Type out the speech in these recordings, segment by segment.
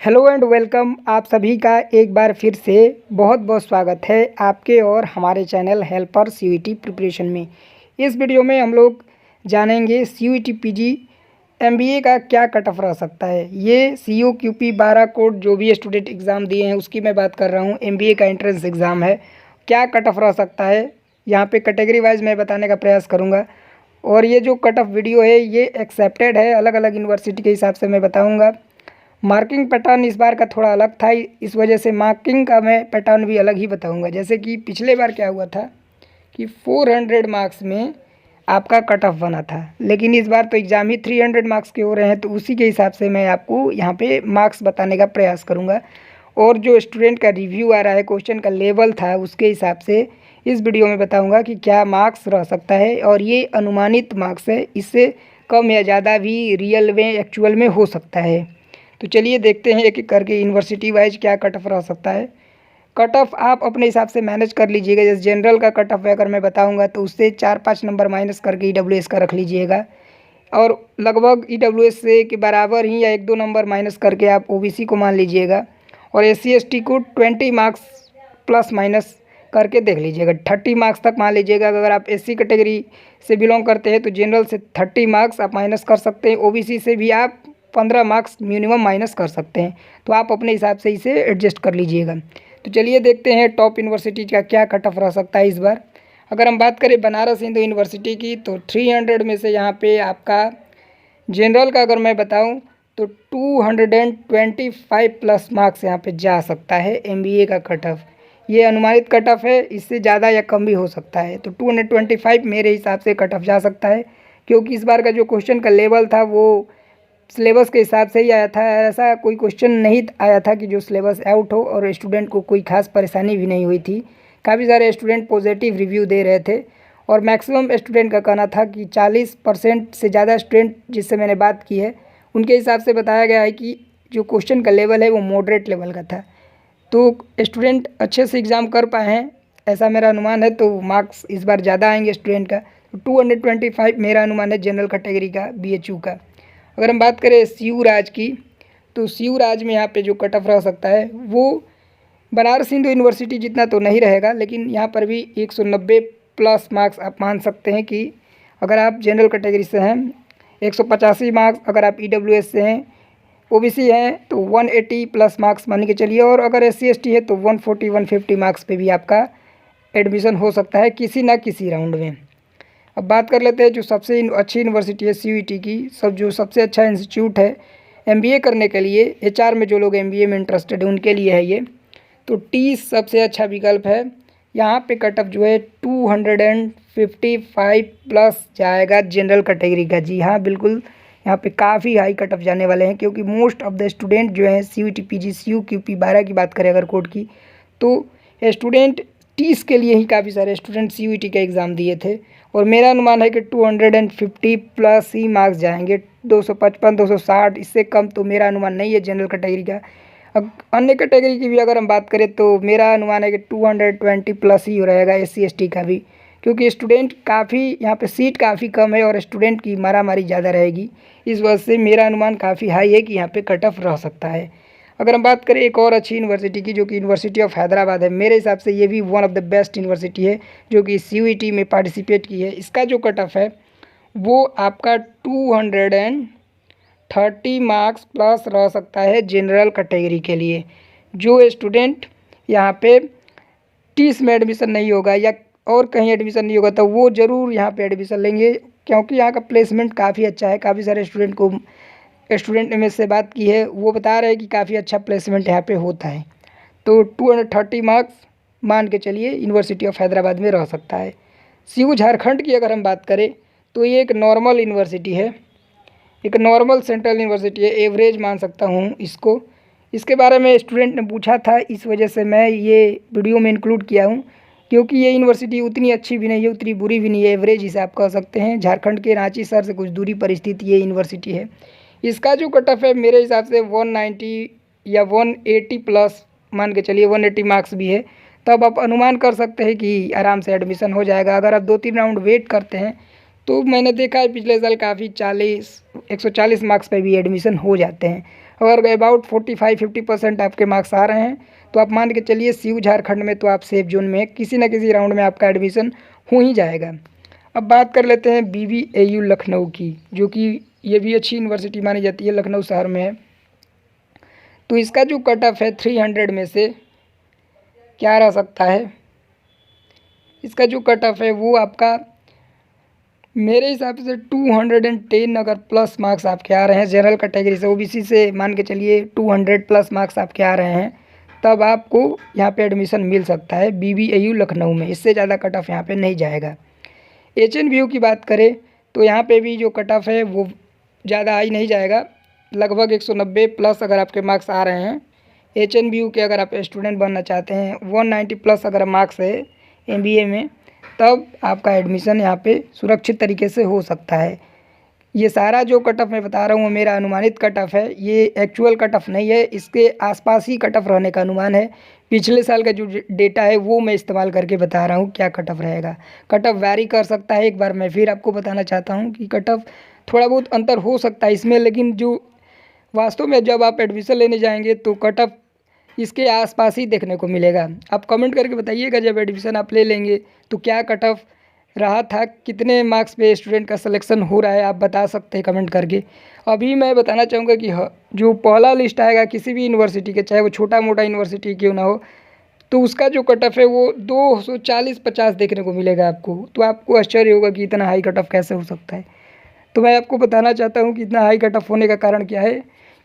Hello and welcome. आप सभी का एक बार फिर से बहुत बहुत स्वागत है आपके और हमारे चैनल हेल्पर सीयूईटी प्रिपरेशन में। इस वीडियो में हम लोग जानेंगे सीयूईटी पीजी एमबीए का क्या कट ऑफ रह सकता है। ये सीयूक्यूपी 12 कोड जो भी स्टूडेंट एग्ज़ाम दिए हैं उसकी मैं बात कर रहा हूँ। एमबीए का एंट्रेंस एग्ज़ाम है, क्या कट ऑफ रह सकता है यहाँ पे कैटेगरी वाइज मैं बताने का प्रयास करूँगा। और ये जो कट ऑफ वीडियो है ये एक्सेप्टेड है, अलग अलग यूनिवर्सिटी के हिसाब से मैं बताऊँगा। मार्किंग पैटर्न इस बार का थोड़ा अलग था, इस वजह से मार्किंग का मैं पैटर्न भी अलग ही बताऊंगा। जैसे कि पिछले बार क्या हुआ था कि 400 मार्क्स में आपका कट ऑफ बना था, लेकिन इस बार तो एग्ज़ाम ही 300 मार्क्स के हो रहे हैं, तो उसी के हिसाब से मैं आपको यहाँ पे मार्क्स बताने का प्रयास करूँगा। और जो स्टूडेंट का रिव्यू आ रहा है, क्वेश्चन का लेवल था, उसके हिसाब से इस वीडियो में बताऊँगा कि क्या मार्क्स रह सकता है। और ये अनुमानित मार्क्स है, इससे कम या ज़्यादा भी रियल में एक्चुअल में हो सकता है। तो चलिए देखते हैं एक एक करके यूनिवर्सिटी वाइज क्या कट ऑफ रह सकता है। कट ऑफ आप अपने हिसाब से मैनेज कर लीजिएगा। जैसे जनरल का कट ऑफ अगर मैं बताऊंगा तो उससे 4-5 नंबर माइनस करके ईडब्ल्यूएस का रख लीजिएगा, और लगभग ईडब्ल्यूएस से के बराबर ही या 1-2 नंबर माइनस करके आप ओबीसी को मान लीजिएगा। और एससी एसटी को 20 मार्क्स प्लस माइनस करके देख लीजिएगा, 30 मार्क्स तक मान लीजिएगा। अगर आप एससी कैटेगरी से बिलोंग करते हैं तो जनरल से 30 मार्क्स आप माइनस कर सकते हैं, ओबीसी से भी आप 15 मार्क्स मिनिमम माइनस कर सकते हैं। तो आप अपने हिसाब से इसे एडजस्ट कर लीजिएगा। तो चलिए देखते हैं टॉप यूनिवर्सिटी का क्या कट ऑफ रह सकता है इस बार। अगर हम बात करें बनारस हिंदू यूनिवर्सिटी की तो 300 में से यहाँ पे आपका जनरल का अगर मैं बताऊँ तो 225 प्लस मार्क्स यहाँ पे जा सकता है एमबीए का कट ऑफ। ये अनुमानित कट ऑफ है, इससे ज़्यादा या कम भी हो सकता है। तो 225 मेरे हिसाब से कट ऑफ जा सकता है, क्योंकि इस बार का जो क्वेश्चन का लेवल था वो सिलेबस के हिसाब से ही आया था। ऐसा कोई क्वेश्चन नहीं आया था कि जो सिलेबस आउट हो, और स्टूडेंट को कोई खास परेशानी भी नहीं हुई थी। काफ़ी सारे स्टूडेंट पॉजिटिव रिव्यू दे रहे थे, और मैक्सिमम स्टूडेंट का कहना था कि 40% से ज़्यादा स्टूडेंट जिससे मैंने बात की है उनके हिसाब से बताया गया है कि जो क्वेश्चन का लेवल है वो मॉडरेट लेवल का था। तो स्टूडेंट अच्छे से एग्ज़ाम कर पाए हैं, ऐसा मेरा अनुमान है। तो मार्क्स इस बार ज़्यादा आएंगे स्टूडेंट का। तो 225 मेरा अनुमान है जनरल कैटेगरी का बीएचयू का। अगर हम बात करें सीयू राज की तो सीयू राज में यहाँ पे जो कट ऑफ रह सकता है वो बनारस हिंदू यूनिवर्सिटी जितना तो नहीं रहेगा, लेकिन यहाँ पर भी 190 प्लस मार्क्स आप मान सकते हैं कि अगर आप जनरल कैटेगरी से हैं। 185 मार्क्स अगर आप ईडब्ल्यूएस से हैं, ओबीसी हैं तो 180 प्लस मार्क्स मान के चलिए, और अगर एससी एसटी है तो 140-150 मार्क्स पे भी आपका एडमिशन हो सकता है किसी ना किसी राउंड में। अब बात कर लेते हैं जो सबसे अच्छी यूनिवर्सिटी है सीयूईटी की, जो सबसे अच्छा इंस्टीट्यूट है एमबीए करने के लिए, एचआर में जो लोग एमबीए में इंटरेस्टेड है उनके लिए है ये। तो टी सबसे अच्छा विकल्प है। यहाँ पे कट ऑफ जो है 255 प्लस जाएगा जनरल कैटेगरी का। जी हाँ, बिल्कुल यहाँ पे काफ़ी हाई कट ऑफ जाने वाले हैं, क्योंकि मोस्ट ऑफ द स्टूडेंट जो है सीयूईटी पीजी सीयूक्यूपी 12 की बात करें अगर कोड की, तो स्टूडेंट 30 के लिए ही काफ़ी सारे स्टूडेंट सीयूईटी का एग्ज़ाम दिए थे। और मेरा अनुमान है कि 250 प्लस ही मार्क्स जाएंगे, 255 260, इससे कम तो मेरा अनुमान नहीं है जनरल कैटेगरी का। अब अन्य कैटेगरी की भी अगर हम बात करें तो मेरा अनुमान है कि 220 प्लस ही रहेगा एससी एसटी का भी, क्योंकि स्टूडेंट काफ़ी यहाँ पे सीट काफ़ी कम है और स्टूडेंट की मारामारी ज़्यादा रहेगी। इस वजह से मेरा अनुमान काफ़ी हाई है कि यहाँ पे कट ऑफ रह सकता है। अगर हम बात करें एक और अच्छी यूनिवर्सिटी की जो कि यूनिवर्सिटी ऑफ हैदराबाद है, मेरे हिसाब से ये भी one of the best university है जो कि सीयूईटी में पार्टिसिपेट की है। इसका जो कट ऑफ है वो आपका 230 मार्क्स प्लस रह सकता है जनरल कैटेगरी के लिए। जो स्टूडेंट यहाँ पे 30 में एडमिशन नहीं होगा या और कहीं एडमिशन नहीं होगा तो वो ज़रूर यहाँ पे एडमिशन लेंगे, क्योंकि यहाँ का प्लेसमेंट काफ़ी अच्छा है। काफ़ी सारे स्टूडेंट में से बात की है, वो बता रहे हैं कि काफ़ी अच्छा प्लेसमेंट यहाँ पे होता है। तो 230 मार्क्स मान के चलिए यूनिवर्सिटी ऑफ हैदराबाद में रह सकता है। सीयू झारखंड की अगर हम बात करें तो ये एक नॉर्मल यूनिवर्सिटी है, एक नॉर्मल सेंट्रल यूनिवर्सिटी है, एवरेज मान सकता हूँ इसको। इसके बारे में स्टूडेंट ने पूछा था, इस वजह से मैं ये वीडियो में इंक्लूड किया हूँ, क्योंकि ये यूनिवर्सिटी उतनी अच्छी भी नहीं है उतनी बुरी भी नहीं है, एवरेज इसे आप कह सकते हैं। झारखंड के रांची शहर से कुछ दूरी पर स्थित ये यूनिवर्सिटी है। इसका जो कट ऑफ है मेरे हिसाब से 190 या 180 प्लस मान के चलिए, 180 मार्क्स भी है। तब आप अनुमान कर सकते हैं कि आराम से एडमिशन हो जाएगा। अगर आप 2-3 राउंड वेट करते हैं तो मैंने देखा है पिछले साल काफ़ी 140 मार्क्स पे भी एडमिशन हो जाते हैं। अगर अबाउट 45-50% आपके मार्क्स आ रहे हैं तो आप मान के चलिए CU झारखंड में तो आप सेफ जोन में, किसी न किसी राउंड में आपका एडमिशन हो ही जाएगा। अब बात कर लेते हैं BBAU लखनऊ की, जो कि ये भी अच्छी यूनिवर्सिटी मानी जाती है, लखनऊ शहर में है। तो इसका जो कट ऑफ है 300 में से क्या रह सकता है, इसका जो कट ऑफ है वो आपका मेरे हिसाब से 210 अगर प्लस मार्क्स आपके आ रहे हैं जनरल कैटेगरी से, OBC से मान के चलिए 200 प्लस मार्क्स आपके आ रहे हैं, तब आपको यहाँ पे एडमिशन मिल सकता है BBAU लखनऊ में। इससे ज़्यादा कट ऑफ यहाँ पे नहीं जाएगा। HNBU की बात करें तो यहाँ पे भी जो कट ऑफ है वो ज़्यादा हाई नहीं जाएगा, लगभग 190 प्लस अगर आपके मार्क्स आ रहे हैं। HNBU के अगर आप स्टूडेंट बनना चाहते हैं, 190 प्लस अगर मार्क्स है MBA में, तब आपका एडमिशन यहाँ पे सुरक्षित तरीके से हो सकता है। ये सारा जो कट ऑफ मैं बता रहा हूँ वो मेरा अनुमानित कट ऑफ है, ये एक्चुअल कट ऑफ नहीं है, इसके आसपास ही कट ऑफ रहने का अनुमान है। पिछले साल का जो डेटा है वो मैं इस्तेमाल करके बता रहा हूँ क्या कट ऑफ रहेगा। कट ऑफ वैरी कर सकता है, एक बार मैं फिर आपको बताना चाहता हूँ कि कट ऑफ थोड़ा बहुत अंतर हो सकता है इसमें, लेकिन जो वास्तव में जब आप एडमिशन लेने जाएंगे तो कट ऑफ इसके आसपास ही देखने को मिलेगा। आप कमेंट करके बताइएगा जब एडमिशन आप ले लेंगे तो क्या कट ऑफ रहा था, कितने मार्क्स पे स्टूडेंट का सिलेक्शन हो रहा है, आप बता सकते हैं कमेंट करके। अभी मैं बताना चाहूँगा कि जो पहला लिस्ट आएगा किसी भी यूनिवर्सिटी के, चाहे वो छोटा मोटा यूनिवर्सिटी क्यों ना हो, तो उसका जो कट ऑफ है वो 240-50 देखने को मिलेगा आपको। तो आपको आश्चर्य होगा कि इतना हाई कट ऑफ कैसे हो सकता है। तो मैं आपको बताना चाहता हूँ कि इतना हाई कट ऑफ होने का कारण क्या है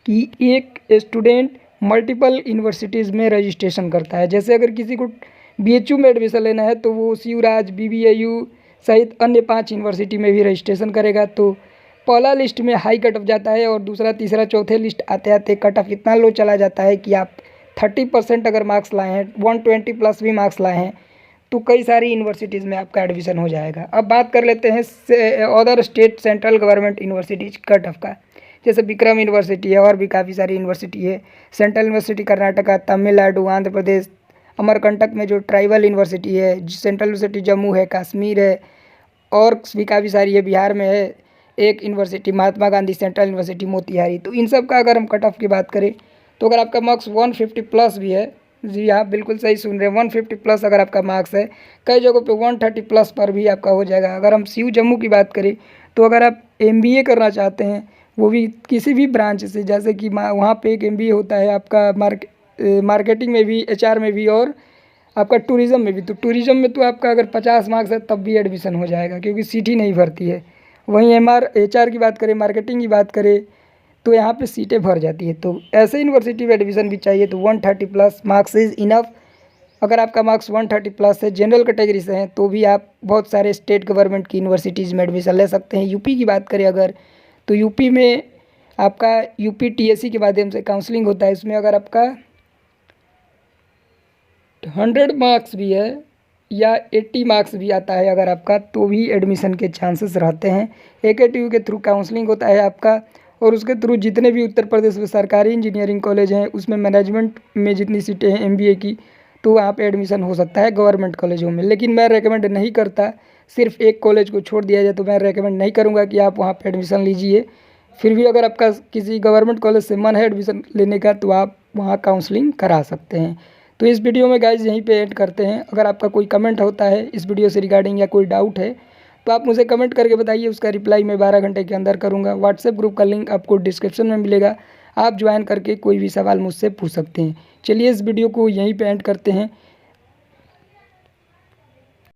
कि एक स्टूडेंट मल्टीपल यूनिवर्सिटीज़ में रजिस्ट्रेशन करता है। जैसे अगर किसी को BHU में एडमिशन लेना है तो वो शिवराज, BBAU सहित अन्य 5 यूनिवर्सिटी में भी रजिस्ट्रेशन करेगा, तो पहला लिस्ट में हाई कट ऑफ जाता है और दूसरा, तीसरा, चौथे लिस्ट आते आते कट ऑफ इतना लो चला जाता है कि आप 30% अगर मार्क्स लाए हैं, 120 प्लस भी मार्क्स लाए हैं, तो कई सारी यूनिवर्सिटीज़ में आपका एडमिशन हो जाएगा। अब बात कर लेते हैं other state central government universities cut off का। जैसे विक्रम यूनिवर्सिटी है, और भी काफ़ी सारी यूनिवर्सिटी है। सेंट्रल यूनिवर्सिटी कर्नाटका, तमिलनाडु, आंध्र प्रदेश, अमरकंटक में जो ट्राइबल यूनिवर्सिटी है, सेंट्रल यूनिवर्सिटी जम्मू है, कश्मीर है, और भी काफ़ी सारी है। बिहार में है एक university Mahatma Gandhi central university Motihari. तो इन सब का अगर हम कट ऑफ की बात करें तो अगर आपका मार्क्स 150 प्लस भी है, जी हाँ बिल्कुल सही सुन रहे हैं, 150 प्लस अगर आपका मार्क्स है, कई जगहों पे 130 प्लस पर भी आपका हो जाएगा। अगर हम CU जम्मू की बात करें तो अगर आप MBA करना चाहते हैं, वो भी किसी भी ब्रांच से, जैसे कि वहाँ पे एक MBA होता है आपका मार्केटिंग में भी, HR में भी, और आपका टूरिज़्म में भी। तो टूरिज़्म में तो आपका अगर 50 मार्क्स है तब भी एडमिशन हो जाएगा, क्योंकि सीट ही नहीं भरती है। वहीं HR की बात करें, मार्केटिंग की बात करें, तो यहाँ पे सीटें भर जाती है। तो ऐसे यूनिवर्सिटी में एडमिशन भी चाहिए तो 130 प्लस मार्क्स इज़ इनफ। अगर आपका मार्क्स 130 प्लस है, जनरल कैटेगरी से हैं, तो भी आप बहुत सारे स्टेट गवर्नमेंट की यूनिवर्सिटीज़ में एडमिशन ले सकते हैं। यूपी की बात करें अगर, तो यूपी में आपका UPTSC के माध्यम से काउंसलिंग होता है। इसमें अगर आपका 100 मार्क्स भी है या 80 मार्क्स भी आता है अगर आपका, तो भी एडमिशन के चांसेस रहते हैं। AKTU के थ्रू काउंसलिंग होता है आपका, और उसके थ्रू जितने भी उत्तर प्रदेश में सरकारी इंजीनियरिंग कॉलेज हैं उसमें मैनेजमेंट में जितनी सीटें हैं MBA की, तो वहाँ पे एडमिशन हो सकता है गवर्नमेंट कॉलेजों में। लेकिन मैं रेकमेंड नहीं करता, सिर्फ एक कॉलेज को छोड़ दिया जाए तो मैं रेकमेंड नहीं करूँगा कि आप वहाँ पर एडमिशन लीजिए। फिर भी अगर आपका किसी गवर्नमेंट कॉलेज से मन है एडमिशन लेने का तो आप वहाँ काउंसलिंग करा सकते हैं। तो इस वीडियो में गाइज यहीं पे एंड करते हैं। अगर आपका कोई कमेंट होता है इस वीडियो से रिगार्डिंग या कोई डाउट है तो आप मुझे कमेंट करके बताइए, उसका रिप्लाई मैं 12 घंटे के अंदर करूँगा। व्हाट्सएप ग्रुप का लिंक आपको डिस्क्रिप्शन में मिलेगा, आप ज्वाइन करके कोई भी सवाल मुझसे पूछ सकते हैं। चलिए इस वीडियो को यहीं पे एंड करते हैं।